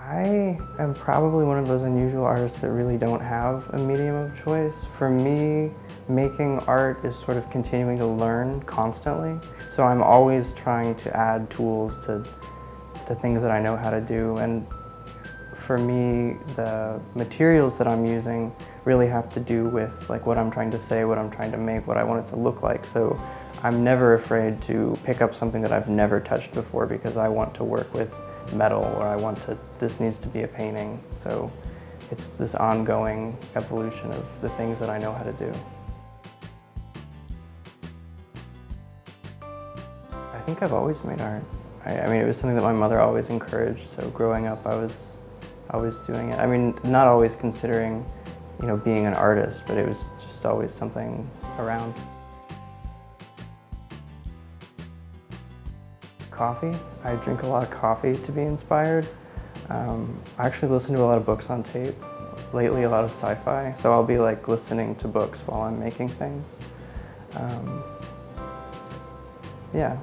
I am probably one of those unusual artists that really don't have a medium of choice. For me, making art is sort of continuing to learn constantly. So I'm always trying to add tools to the things that I know how to do. And for me, the materials that I'm using really have to do with like what I'm trying to say, what I'm trying to make, what I want it to look like. So I'm never afraid to pick up something that I've never touched before because I want to work with metal, or this needs to be a painting. So it's this ongoing evolution of the things that I know how to do. I think I've always made art. I mean, it was something that my mother always encouraged, so growing up I was always doing it. I mean, not always considering, being an artist, but it was just always something around. Coffee. I drink a lot of coffee to be inspired. I actually listen to a lot of books on tape. Lately, a lot of sci-fi, so I'll be like listening to books while I'm making things. Yeah,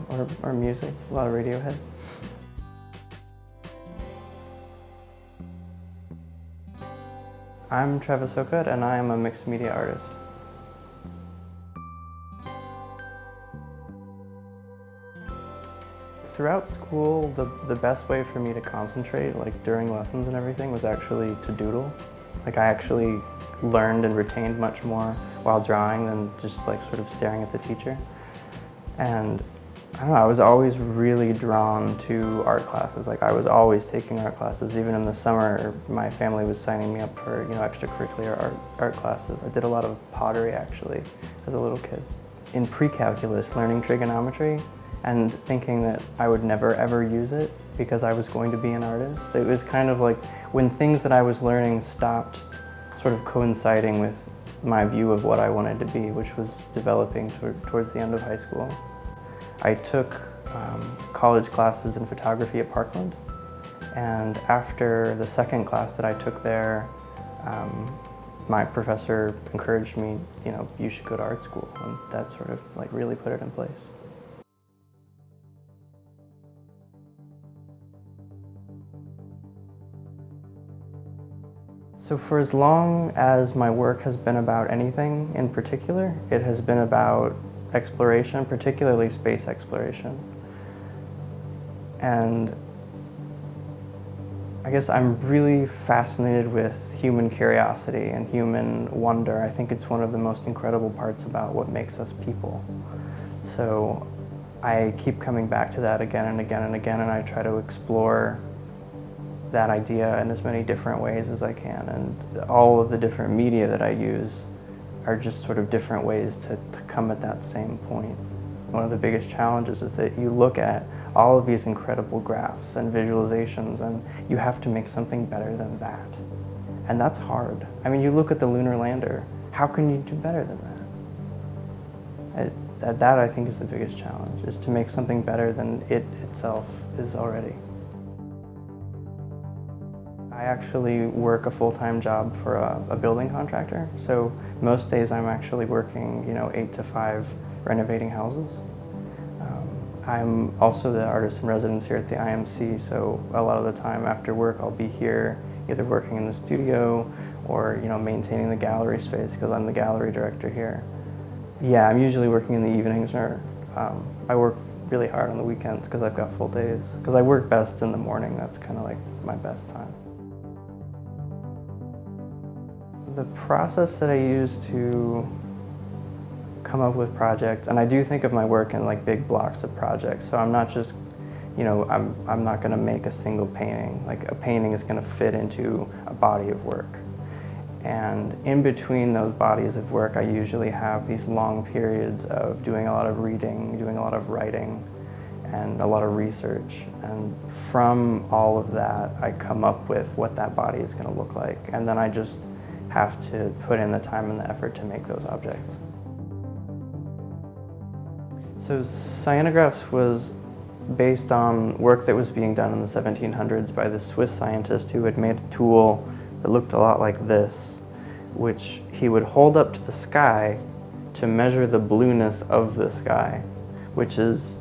or music, a lot of Radiohead. I'm Travis Hokut, and I am a mixed media artist. Throughout school, the best way for me to concentrate, like during lessons and everything, was actually to doodle. Like I actually learned and retained much more while drawing than just like sort of staring at the teacher. And I don't know, I was always really drawn to art classes. Like I was always taking art classes. Even in the summer, my family was signing me up for extracurricular art classes. I did a lot of pottery actually as a little kid. In pre-calculus, learning trigonometry, and thinking that I would never ever use it because I was going to be an artist. It was kind of like when things that I was learning stopped sort of coinciding with my view of what I wanted to be, which was developing towards the end of high school. I took college classes in photography at Parkland, and after the second class that I took there, my professor encouraged me, you should go to art school, and that sort of like really put it in place. So for as long as my work has been about anything in particular, it has been about exploration, particularly space exploration. And I guess I'm really fascinated with human curiosity and human wonder. I think it's one of the most incredible parts about what makes us people. So I keep coming back to that again and again and again, and I try to explore that idea in as many different ways as I can, and all of the different media that I use are just sort of different ways to come at that same point. One of the biggest challenges is that you look at all of these incredible graphs and visualizations and you have to make something better than that. And that's hard. I mean, you look at the lunar lander, how can you do better than that? That I think is the biggest challenge, is to make something better than it itself is already. I actually work a full-time job for a building contractor, so most days I'm actually working, 8 to 5, renovating houses. I'm also the artist in residence here at the IMC, so a lot of the time after work I'll be here either working in the studio or maintaining the gallery space because I'm the gallery director here. Yeah, I'm usually working in the evenings, or I work really hard on the weekends because I've got full days. Because I work best in the morning, that's kind of like my best time. The process that I use to come up with projects, and I do think of my work in like big blocks of projects, so I'm not just, I'm not going to make a single painting. Like a painting is going to fit into a body of work. And in between those bodies of work, I usually have these long periods of doing a lot of reading, doing a lot of writing, and a lot of research. And from all of that, I come up with what that body is going to look like. And then I just have to put in the time and the effort to make those objects. So cyanographs was based on work that was being done in the 1700s by this Swiss scientist who had made a tool that looked a lot like this, which he would hold up to the sky to measure the blueness of the sky, which is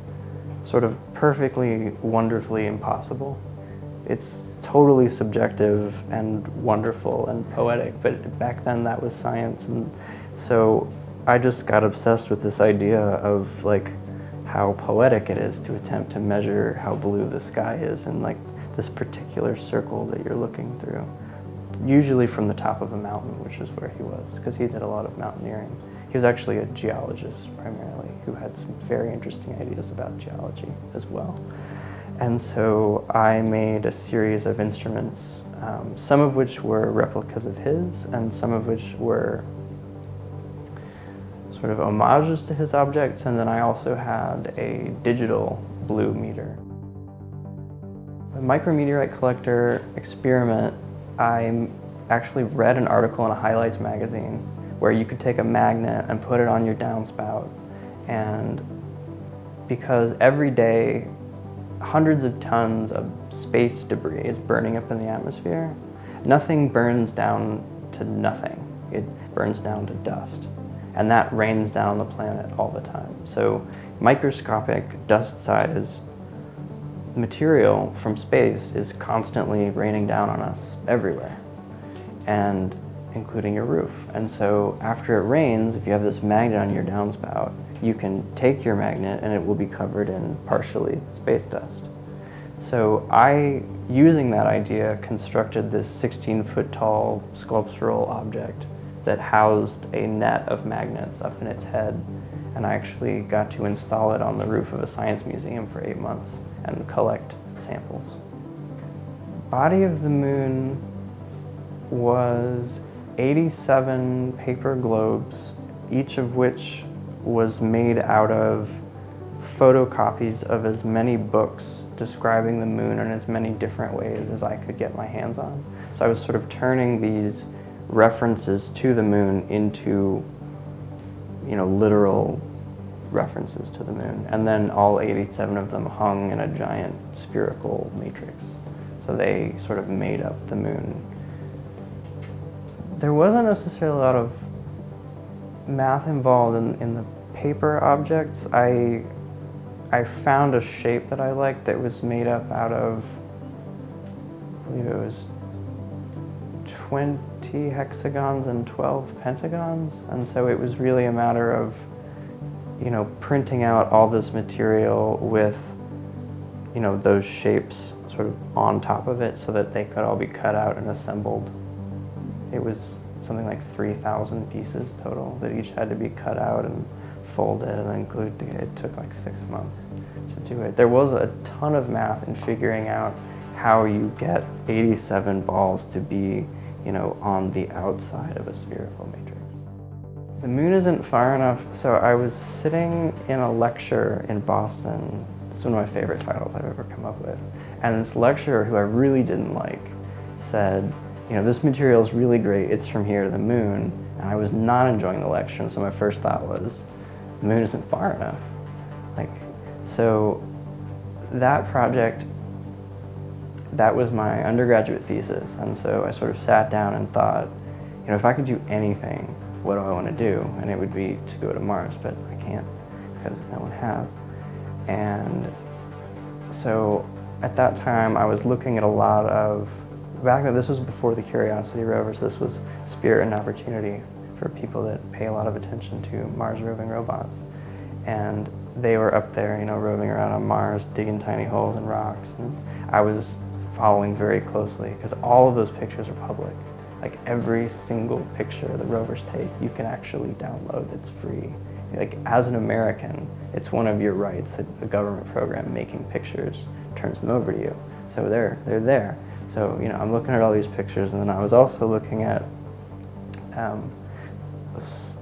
sort of perfectly, wonderfully impossible. It's totally subjective and wonderful and poetic, but back then that was science. And so I just got obsessed with this idea of like how poetic it is to attempt to measure how blue the sky is in like this particular circle that you're looking through. Usually from the top of a mountain, which is where he was, because he did a lot of mountaineering. He was actually a geologist primarily, who had some very interesting ideas about geology as well. And so I made a series of instruments, some of which were replicas of his, and some of which were sort of homages to his objects, and then I also had a digital blue meter. The micrometeorite collector experiment, I actually read an article in a Highlights magazine where you could take a magnet and put it on your downspout, and because every day hundreds of tons of space debris is burning up in the atmosphere, nothing burns down to nothing. It burns down to dust. And that rains down on the planet all the time. So microscopic dust-sized material from space is constantly raining down on us everywhere, and including your roof. And so after it rains, if you have this magnet on your downspout, you can take your magnet and it will be covered in partially space dust. So I, using that idea, constructed this 16-foot tall sculptural object that housed a net of magnets up in its head, and I actually got to install it on the roof of a science museum for 8 months and collect samples. Body of the moon was 87 paper globes, each of which was made out of photocopies of as many books describing the moon in as many different ways as I could get my hands on. So I was sort of turning these references to the moon into, literal references to the moon. And then all 87 of them hung in a giant spherical matrix. So they sort of made up the moon. There wasn't necessarily a lot of math involved in the paper objects. I found a shape that I liked that was made up out of, I believe it was 20 hexagons and 12 pentagons. And so it was really a matter of, printing out all this material with, those shapes sort of on top of it so that they could all be cut out and assembled. It was something like 3,000 pieces total that each had to be cut out and folded and then glued together. It took like 6 months to do it. There was a ton of math in figuring out how you get 87 balls to be, on the outside of a spherical matrix. The moon isn't far enough, so I was sitting in a lecture in Boston. It's one of my favorite titles I've ever come up with. And this lecturer, who I really didn't like, said, this material is really great, it's from here to the moon. And I was not enjoying the lecture, and so my first thought was, the moon isn't far enough. So that project, that was my undergraduate thesis, and so I sort of sat down and thought, if I could do anything, what do I want to do? And it would be to go to Mars, but I can't because no one has. And so at that time I was looking at a lot of, back then this was before the Curiosity rover, so this was Spirit and Opportunity for people that pay a lot of attention to Mars roving robots. And they were up there, roving around on Mars, digging tiny holes in rocks. And I was following very closely because all of those pictures are public. Like every single picture the rovers take, you can actually download. It's free. As an American, it's one of your rights that a government program making pictures turns them over to you. So they're there. So I'm looking at all these pictures, and then I was also looking at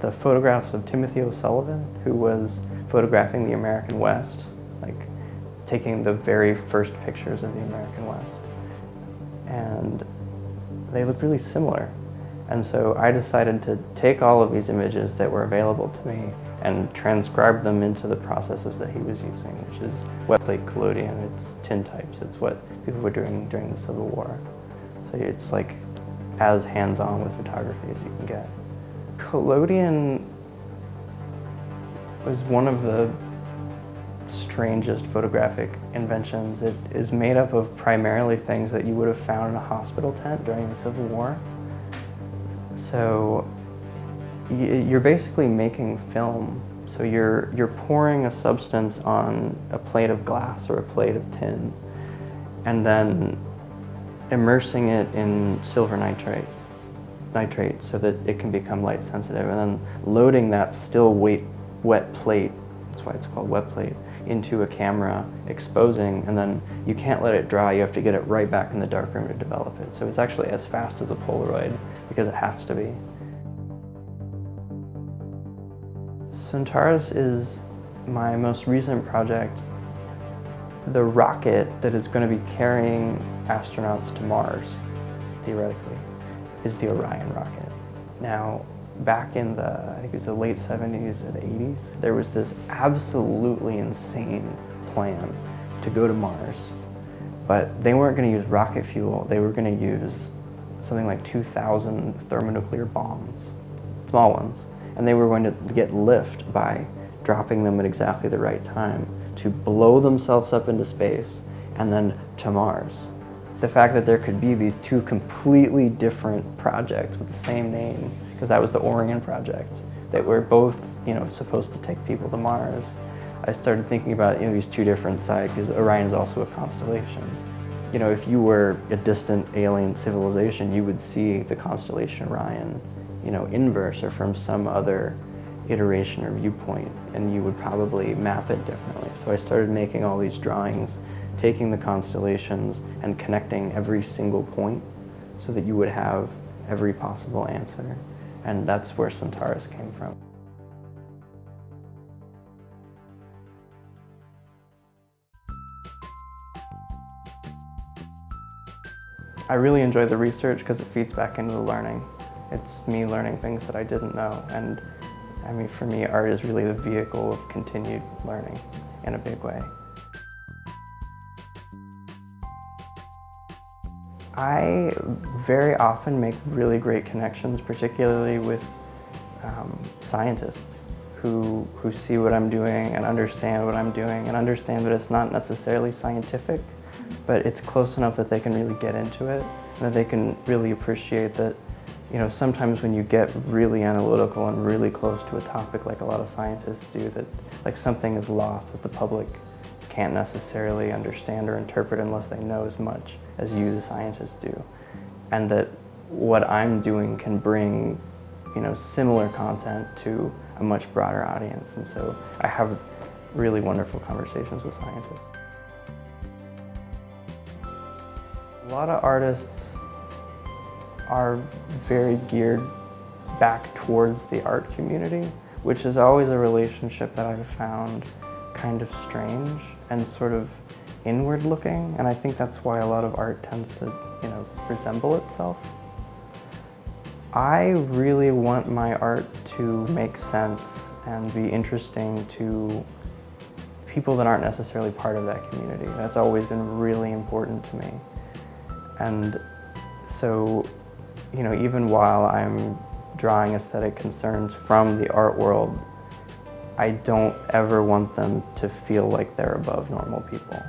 the photographs of Timothy O'Sullivan, who was photographing the American West, taking the very first pictures of the American West. And they look really similar. And so I decided to take all of these images that were available to me and transcribe them into the processes that he was using, which is wet plate collodion, it's tintypes, it's what people were doing during the Civil War. So it's as hands-on with photography as you can get. Collodion was one of the strangest photographic inventions. It is made up of primarily things that you would have found in a hospital tent during the Civil War. So you're basically making film. So you're pouring a substance on a plate of glass or a plate of tin, and then immersing it in silver nitrate so that it can become light sensitive, and then loading that still wet plate, that's why it's called wet plate, into a camera, exposing, and then you can't let it dry, you have to get it right back in the darkroom to develop it. So it's actually as fast as a Polaroid because it has to be. Centaurus is my most recent project. The rocket that is going to be carrying astronauts to Mars, theoretically, is the Orion rocket. Now, back in I think it was the late 70s and 80s, there was this absolutely insane plan to go to Mars, but they weren't going to use rocket fuel, they were going to use something like 2,000 thermonuclear bombs, small ones, and they were going to get lift by dropping them at exactly the right time to blow themselves up into space and then to Mars. The fact that there could be these two completely different projects with the same name, because that was the Orion project, that were both, supposed to take people to Mars. I started thinking about, these two different sides, because Orion is also a constellation. If you were a distant alien civilization, you would see the constellation Orion, inverse or from some other iteration or viewpoint, and you would probably map it differently. So I started making all these drawings, taking the constellations and connecting every single point so that you would have every possible answer. And that's where Centaurus came from. I really enjoy the research because it feeds back into the learning. It's me learning things that I didn't know, and for me, art is really the vehicle of continued learning in a big way. I very often make really great connections, particularly with scientists who see what I'm doing and understand what I'm doing and understand that it's not necessarily scientific, but it's close enough that they can really get into it and that they can really appreciate that, sometimes when you get really analytical and really close to a topic like a lot of scientists do, that like something is lost that the public can't necessarily understand or interpret unless they know as much as you, the scientists, do. And that what I'm doing can bring, similar content to a much broader audience. And so I have really wonderful conversations with scientists. A lot of artists are very geared back towards the art community, which is always a relationship that I've found kind of strange and sort of inward looking, and I think that's why a lot of art tends to, resemble itself. I really want my art to make sense and be interesting to people that aren't necessarily part of that community. That's always been really important to me. And so, even while I'm drawing aesthetic concerns from the art world, I don't ever want them to feel like they're above normal people.